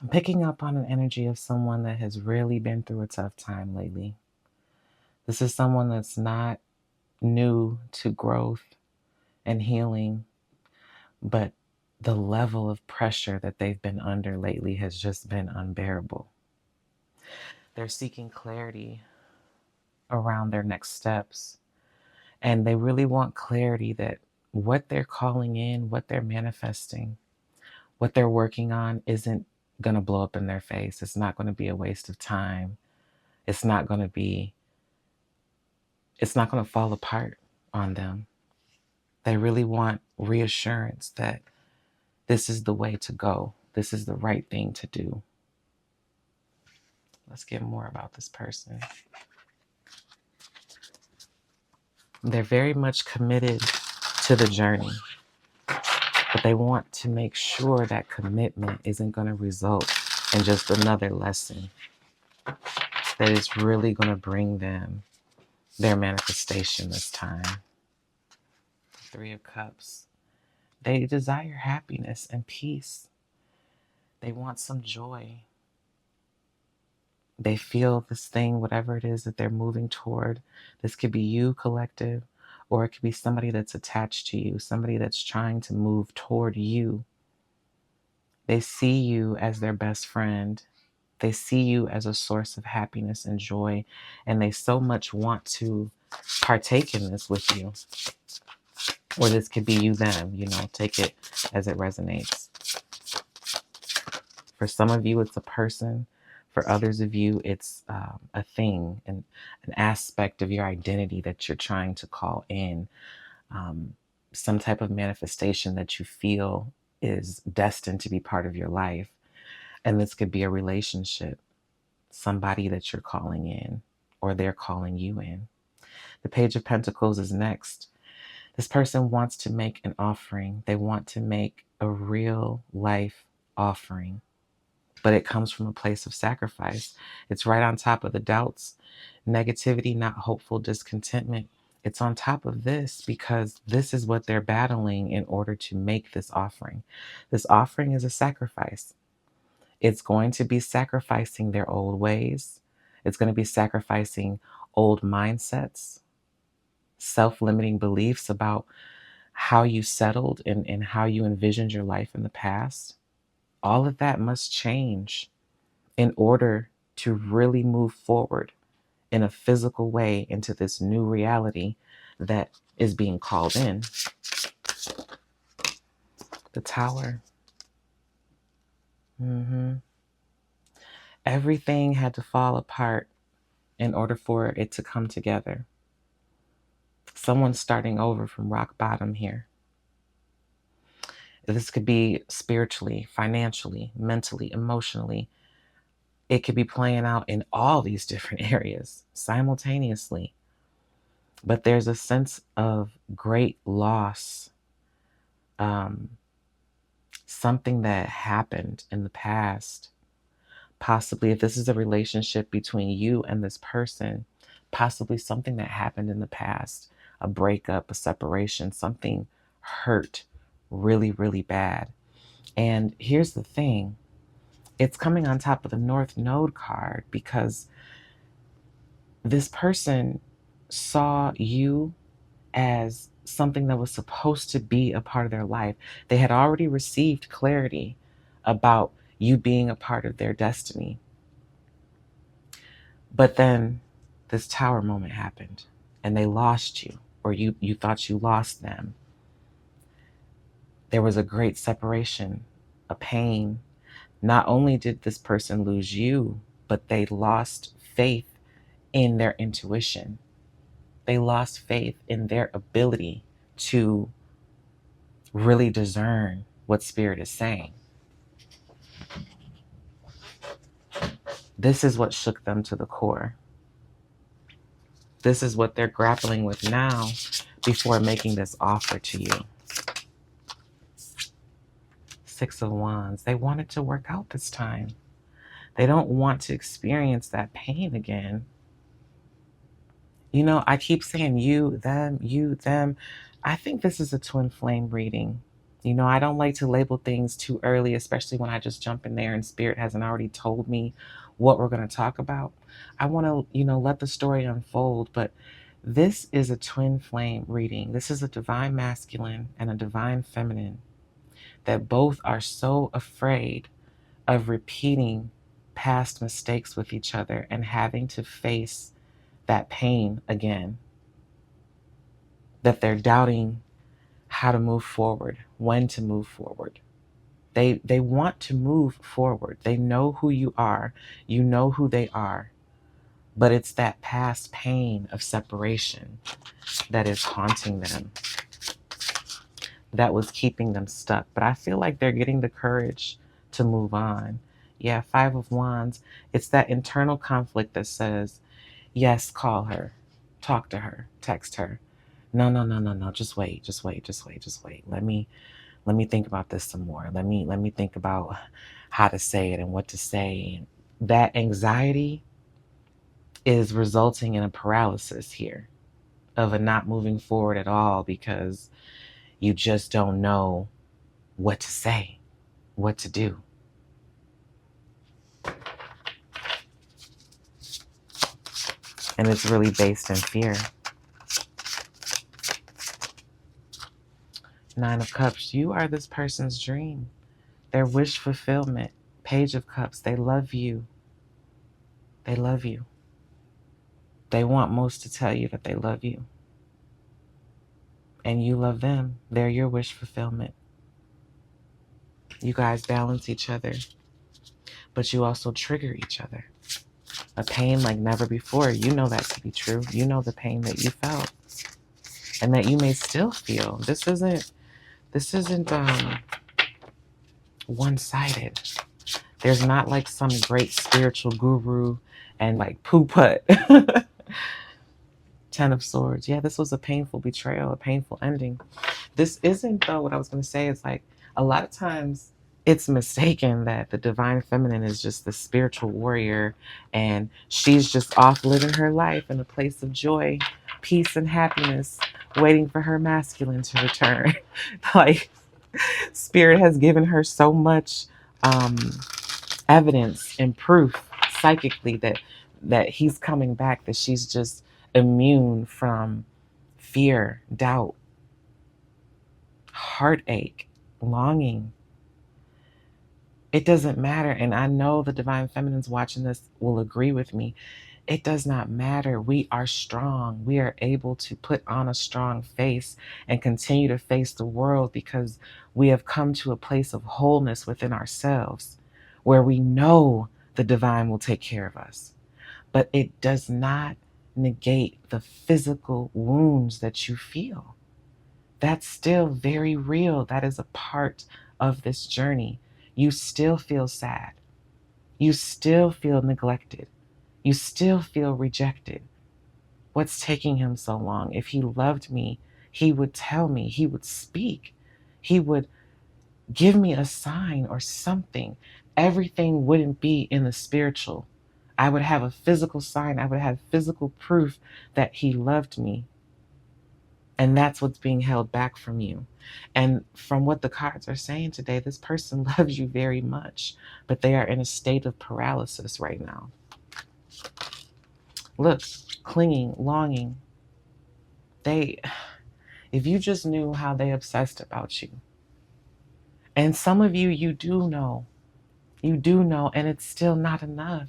I'm picking up on an energy of someone that has really been through a tough time lately. This is someone that's not new to growth and healing, but the level of pressure that they've been under lately has just been unbearable. They're seeking clarity around their next steps, and they really want clarity that what they're calling in, what they're manifesting, what they're working on isn't going to blow up in their face. It's not going to be a waste of time. It's not going to be, it's not going to fall apart on them. They really want reassurance that this is the way to go. This is the right thing to do. Let's get more about this person. They're very much committed to the journey, but they want to make sure that commitment isn't going to result in just another lesson, that is really going to bring them their manifestation this time. Three of Cups. They desire happiness and peace. They want some joy. They feel this thing, whatever it is that they're moving toward. This could be you, collective, or it could be somebody that's attached to you, somebody that's trying to move toward you. They see you as their best friend. They see you as a source of happiness and joy, and they so much want to partake in this with you. Or this could be you, them, take it as it resonates. For some of you, it's a person. For others of you, it's a thing, and an aspect of your identity that you're trying to call in, some type of manifestation that you feel is destined to be part of your life. And this could be a relationship, somebody that you're calling in, or they're calling you in. The Page of Pentacles is next. This person wants to make an offering. They want to make a real life offering, but it comes from a place of sacrifice. It's right on top of the doubts, negativity, not hopeful, discontentment. It's on top of this because this is what they're battling in order to make this offering. This offering is a sacrifice. It's going to be sacrificing their old ways. It's going to be sacrificing old mindsets, self-limiting beliefs about how you settled and how you envisioned your life in the past. All of that must change in order to really move forward in a physical way into this new reality that is being called in. The Tower. Everything had to fall apart in order for it to come together. Someone's starting over from rock bottom here. This could be spiritually, financially, mentally, emotionally. It could be playing out in all these different areas simultaneously. But there's a sense of great loss, something that happened in the past. Possibly, if this is a relationship between you and this person, possibly something that happened in the past, a breakup, a separation, something hurt really, really bad. And here's the thing, it's coming on top of the North Node card because this person saw you as something that was supposed to be a part of their life. They had already received clarity about you being a part of their destiny. But then this Tower moment happened and they lost you, or you thought you lost them. There was a great separation, a pain. Not only did this person lose you, but they lost faith in their intuition. They lost faith in their ability to really discern what spirit is saying. This is what shook them to the core. This is what they're grappling with now before making this offer to you. Six of Wands. They want it to work out this time. They don't want to experience that pain again. I keep saying you, them, you, them. I think this is a twin flame reading. You know, I don't like to label things too early, especially when I just jump in there and spirit hasn't already told me what we're going to talk about. I want to, let the story unfold, but this is a twin flame reading. This is a divine masculine and a divine feminine that both are so afraid of repeating past mistakes with each other and having to face that pain again, that they're doubting how to move forward, when to move forward. They want to move forward. They know who you are. You know who they are. But it's that past pain of separation that is haunting them, that was keeping them stuck. But I feel like they're getting the courage to move on. Yeah, Five of Wands. It's that internal conflict that says, yes, call her, talk to her, text her. No, no, no, no, no. Just wait, just wait, just wait, just wait. Let me think about this some more. Let me think about how to say it and what to say. That anxiety is resulting in a paralysis here of a not moving forward at all because you just don't know what to say, what to do. And it's really based in fear. Nine of Cups, you are this person's dream, their wish fulfillment. Page of Cups, they love you. They love you. They want most to tell you that they love you. And you love them. They're your wish fulfillment. You guys balance each other, but you also trigger each other. A pain like never before. You know that to be true. You know the pain that you felt and that you may still feel. This isn't one-sided. There's not like some great spiritual guru and like poo-put. Ten of Swords. Yeah, this was a painful betrayal, a painful ending. This isn't, though, what I was going to say is like a lot of times it's mistaken that the divine feminine is just the spiritual warrior and she's just off living her life in a place of joy, peace, and happiness, waiting for her masculine to return. Like, spirit has given her so much evidence and proof psychically that he's coming back, that she's just immune from fear, doubt, heartache, longing. It doesn't matter. And I know the divine feminines watching this will agree with me. It does not matter. We are strong. We are able to put on a strong face and continue to face the world because we have come to a place of wholeness within ourselves where we know the divine will take care of us. But it does not negate the physical wounds that you feel. That's still very real. That is a part of this journey. You still feel sad. You still feel neglected. You still feel rejected. What's taking him so long? If he loved me, he would tell me, he would speak, he would give me a sign or something. Everything wouldn't be in the spiritual. I would have a physical sign. I would have physical proof that he loved me. And that's what's being held back from you. And from what the cards are saying today, this person loves you very much, but they are in a state of paralysis right now. Look, clinging, longing. If you just knew how they obsessed about you. And some of you, you do know, and it's still not enough.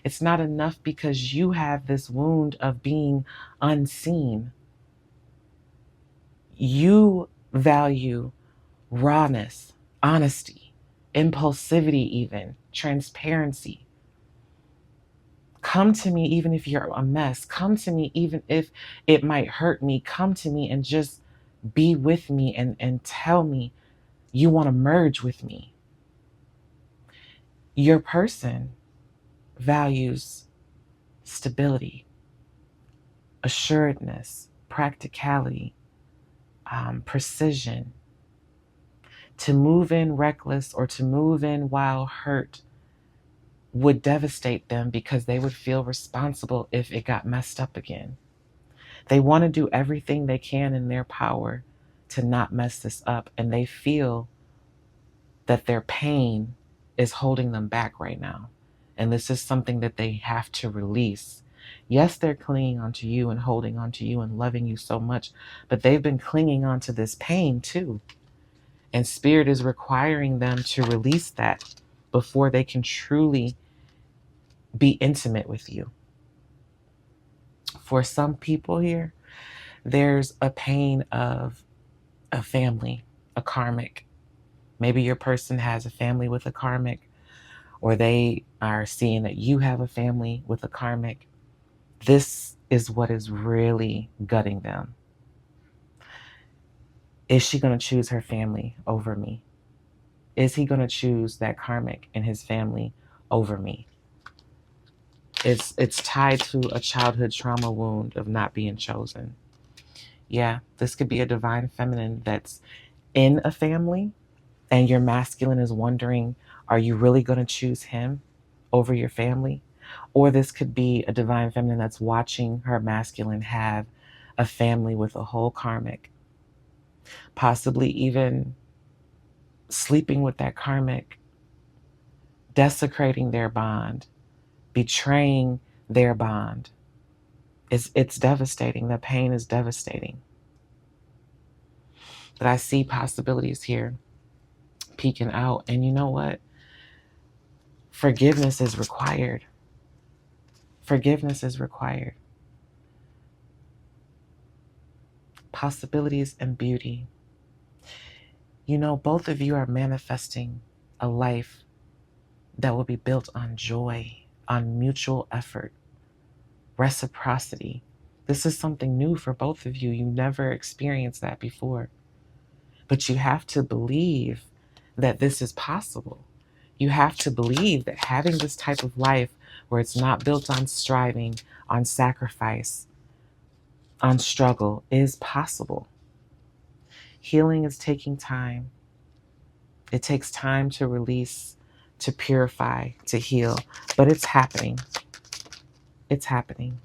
It's not enough because you have this wound of being unseen. You value rawness, honesty, impulsivity, even transparency. Come to me even if you're a mess. Come to me even if it might hurt me. Come to me and just be with me and tell me you want to merge with me. Your person values stability, assuredness, practicality, precision. To move in reckless or to move in while hurt would devastate them because they would feel responsible if it got messed up again. They want to do everything they can in their power to not mess this up, and they feel that their pain is holding them back right now. And this is something that they have to release. Yes, they're clinging onto you and holding onto you and loving you so much, but they've been clinging onto this pain too. And spirit is requiring them to release that before they can truly be intimate with you. For some people here, there's a pain of a family, a karmic. Maybe your person has a family with a karmic, or they are seeing that you have a family with a karmic. This is what is really gutting them. Is she going to choose her family over me? Is he going to choose that karmic and his family over me? It's tied to a childhood trauma wound of not being chosen. Yeah, this could be a divine feminine that's in a family, and your masculine is wondering, are you really going to choose him over your family? Or this could be a divine feminine that's watching her masculine have a family with a whole karmic, possibly even sleeping with that karmic, desecrating their bond, betraying their bond. It's devastating. The pain is devastating. But I see possibilities here peeking out. And you know what? Forgiveness is required. Forgiveness is required. Possibilities and beauty. You know, both of you are manifesting a life that will be built on joy, on mutual effort, reciprocity. This is something new for both of you. You never experienced that before. But you have to believe that this is possible. You have to believe that having this type of life where it's not built on striving, on sacrifice, on struggle is possible. Healing is taking time. It takes time to release, to purify, to heal, but it's happening. It's happening.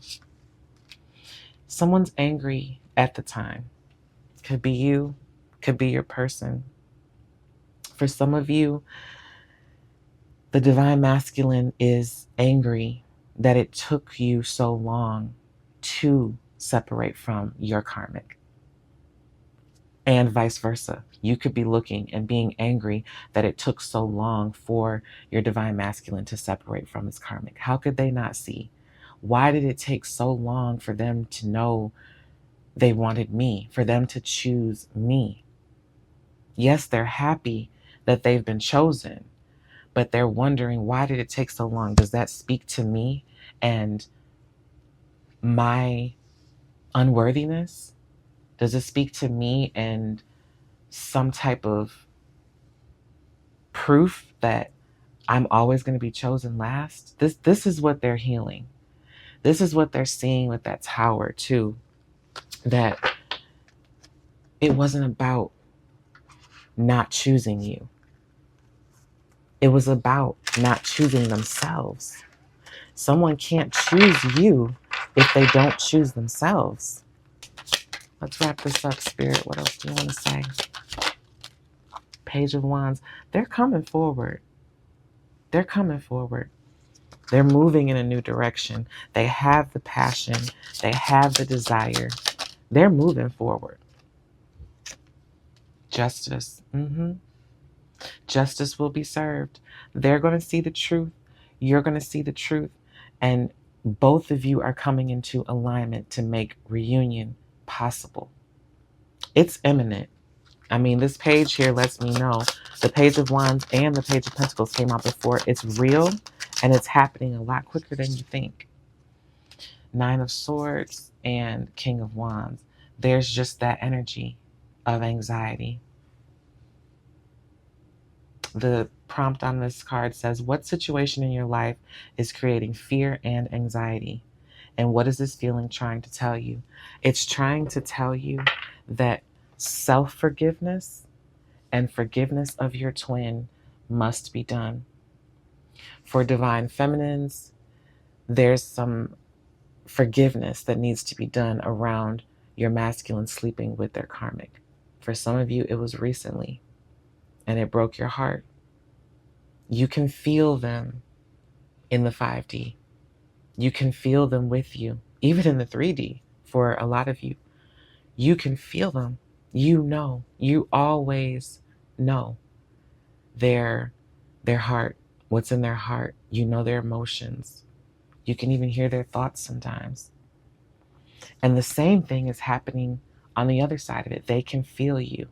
Someone's angry at the time. Could be you, could be your person. For some of you, the divine masculine is angry that it took you so long to separate from your karmic, and vice versa. You could be looking and being angry that it took so long for your divine masculine to separate from his karmic. How could they not see? Why did it take so long for them to know they wanted me, for them to choose me? Yes, they're happy that they've been chosen, but they're wondering, why did it take so long? Does that speak to me and my unworthiness? Does it speak to me and some type of proof that I'm always going to be chosen last? This is what they're healing. This is what they're seeing with that tower too, that it wasn't about not choosing you. It was about not choosing themselves. Someone can't choose you if they don't choose themselves. Let's wrap this up, Spirit. What else do you want to say? Page of Wands. They're coming forward. They're coming forward. They're moving in a new direction. They have the passion. They have the desire. They're moving forward. Justice. Justice will be served. They're going to see the truth. You're going to see the truth. And both of you are coming into alignment to make reunion possible. It's imminent. I mean, this page here lets me know the Page of Wands and the Page of Pentacles came out before. It's real and it's happening a lot quicker than you think. Nine of Swords and King of Wands. There's just that energy of anxiety. The prompt on this card says, what situation in your life is creating fear and anxiety? And what is this feeling trying to tell you? It's trying to tell you that self-forgiveness and forgiveness of your twin must be done. For divine feminines, there's some forgiveness that needs to be done around your masculine sleeping with their karmic. For some of you, it was recently, and it broke your heart. You can feel them in the 5D. You can feel them with you, even in the 3D for a lot of you. You can feel them. You know, you always know their heart, what's in their heart. You know their emotions. You can even hear their thoughts sometimes. And the same thing is happening on the other side of it. They can feel you.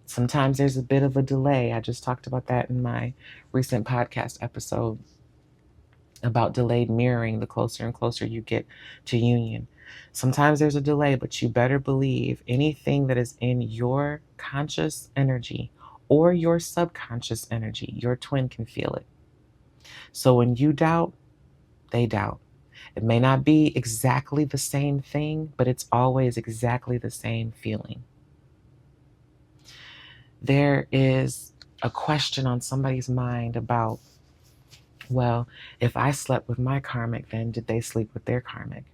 Sometimes there's a bit of a delay. I just talked about that in my recent podcast episode about delayed mirroring the closer and closer you get to union. Sometimes there's a delay, but you better believe anything that is in your conscious energy or your subconscious energy, your twin can feel it. So when you doubt, they doubt. It may not be exactly the same thing, but it's always exactly the same feeling. There is a question on somebody's mind about, well, if I slept with my karmic, then did they sleep with their karmic?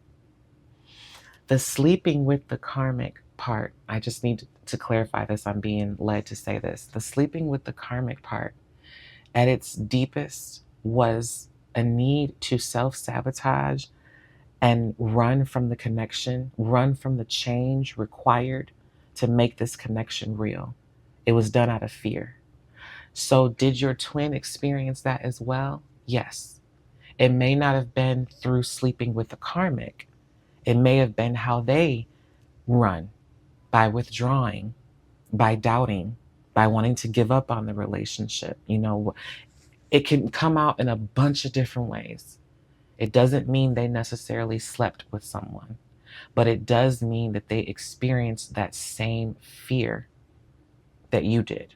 The sleeping with the karmic part, I just need to clarify this. I'm being led to say this. The sleeping with the karmic part, at its deepest, was a need to self-sabotage and run from the connection, run from the change required to make this connection real. It was done out of fear. So did your twin experience that as well? Yes. It may not have been through sleeping with the karmic. It may have been how they run, by withdrawing, by doubting, by wanting to give up on the relationship. You know, it can come out in a bunch of different ways. It doesn't mean they necessarily slept with someone, but it does mean that they experienced that same fear that you did.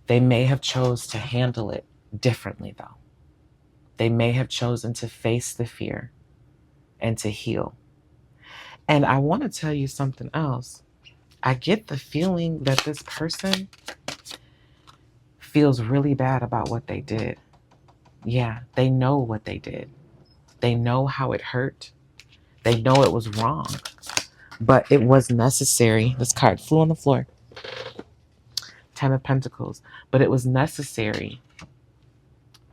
They may have chose to handle it differently though. They may have chosen to face the fear and to heal. And I want to tell you something else. I get the feeling that this person feels really bad about what they did. Yeah, they know what they did. They know how it hurt. They know it was wrong, but it was necessary. This card flew on the floor. 10 of Pentacles. But it was necessary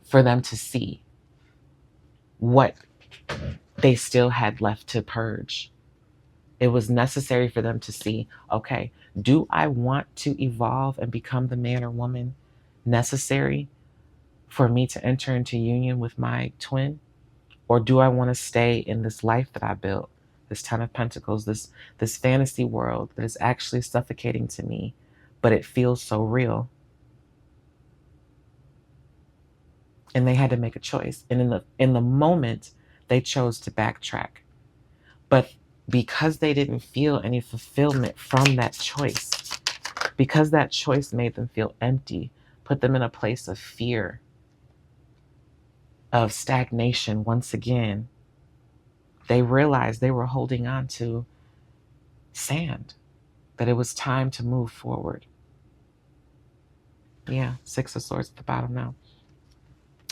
for them to see what they still had left to purge. It was necessary for them to see, okay, do I want to evolve and become the man or woman necessary for me to enter into union with my twin? Or do I want to stay in this life that I built, this 10 of Pentacles, this fantasy world that is actually suffocating to me, but it feels so real? And they had to make a choice. And in the moment, they chose to backtrack. But because they didn't feel any fulfillment from that choice, because that choice made them feel empty, put them in a place of fear, of stagnation once again, they realized they were holding on to sand, that it was time to move forward. Yeah, 6 of Swords at the bottom now.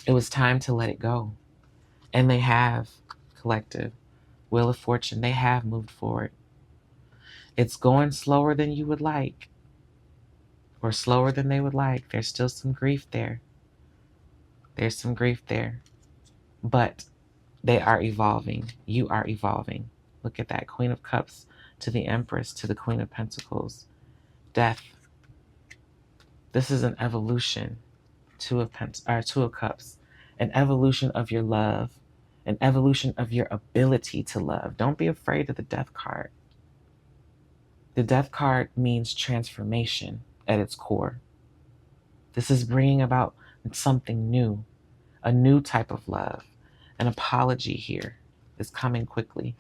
It was time to let it go. And they have, collective, Wheel of Fortune, they have moved forward. It's going slower than you would like, or slower than they would like. There's still some grief there. There's some grief there. But they are evolving. You are evolving. Look at that. Queen of Cups to the Empress to the Queen of Pentacles. Death. This is an evolution. Two of Cups. An evolution of your love. An evolution of your ability to love. Don't be afraid of the Death card. The Death card means transformation at its core. This is bringing about something new, a new type of love. An apology here is coming quickly.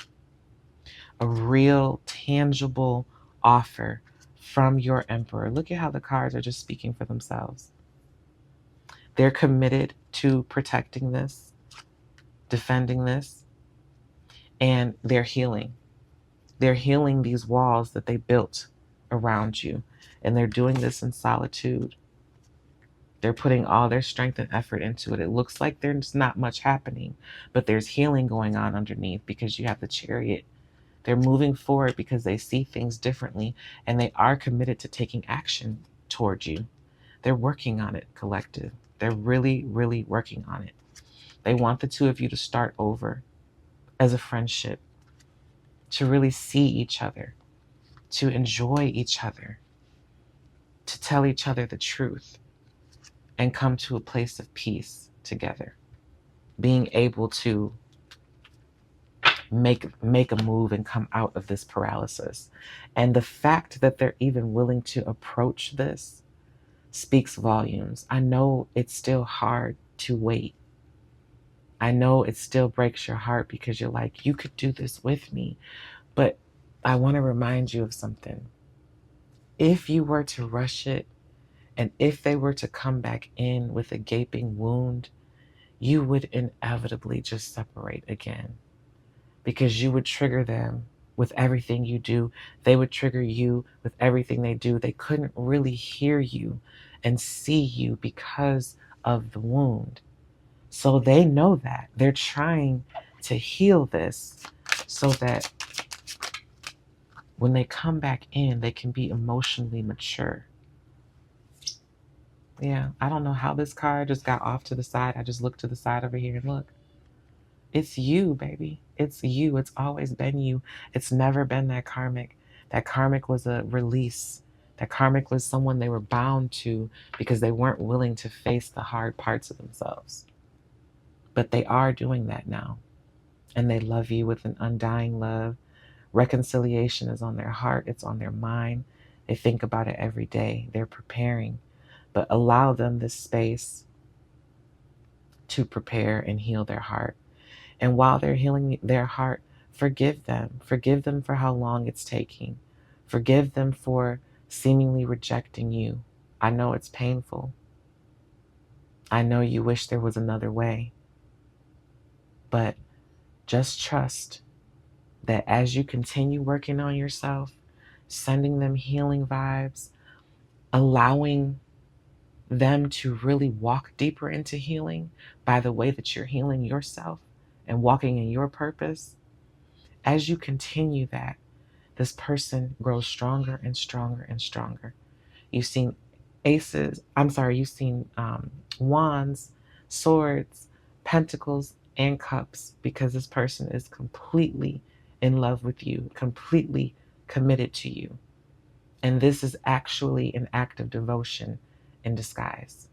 A real, tangible offer from your Emperor. Look at how the cards are just speaking for themselves. They're committed to protecting this, defending this, and they're healing. They're healing these walls that they built around you, and they're doing this in solitude. They're putting all their strength and effort into it. It looks like there's not much happening, but there's healing going on underneath because you have the Chariot They're moving forward because they see things differently and they are committed to taking action towards you. They're working on it, collective. They're really, really working on it. They want the two of you to start over as a friendship, to really see each other, to enjoy each other, to tell each other the truth and come to a place of peace together. Being able to make a move and come out of this paralysis. And the fact that they're even willing to approach this speaks volumes. I know it's still hard to wait. I know it still breaks your heart because you're like, you could do this with me. But I want to remind you of something. If you were to rush it, and if they were to come back in with a gaping wound, you would inevitably just separate again, because you would trigger them with everything you do. They would trigger you with everything they do. They couldn't really hear you and see you because of the wound. So they know that. They're trying to heal this so that when they come back in, they can be emotionally mature. Yeah, I don't know how this card just got off to the side. I just looked to the side over here and look. It's you, baby. It's you. It's always been you. It's never been that karmic. That karmic was a release. That karmic was someone they were bound to because they weren't willing to face the hard parts of themselves. But they are doing that now. And they love you with an undying love. Reconciliation is on their heart. It's on their mind. They think about it every day. They're preparing. But allow them this space to prepare and heal their heart. And while they're healing their heart, forgive them. Forgive them for how long it's taking. Forgive them for seemingly rejecting you. I know it's painful. I know you wish there was another way. But just trust that as you continue working on yourself, sending them healing vibes, allowing them to really walk deeper into healing by the way that you're healing yourself and walking in your purpose, as you continue that, this person grows stronger and stronger and stronger. You've seen you've seen wands, swords, pentacles, and cups, because this person is completely in love with you, completely committed to you. And this is actually an act of devotion in disguise.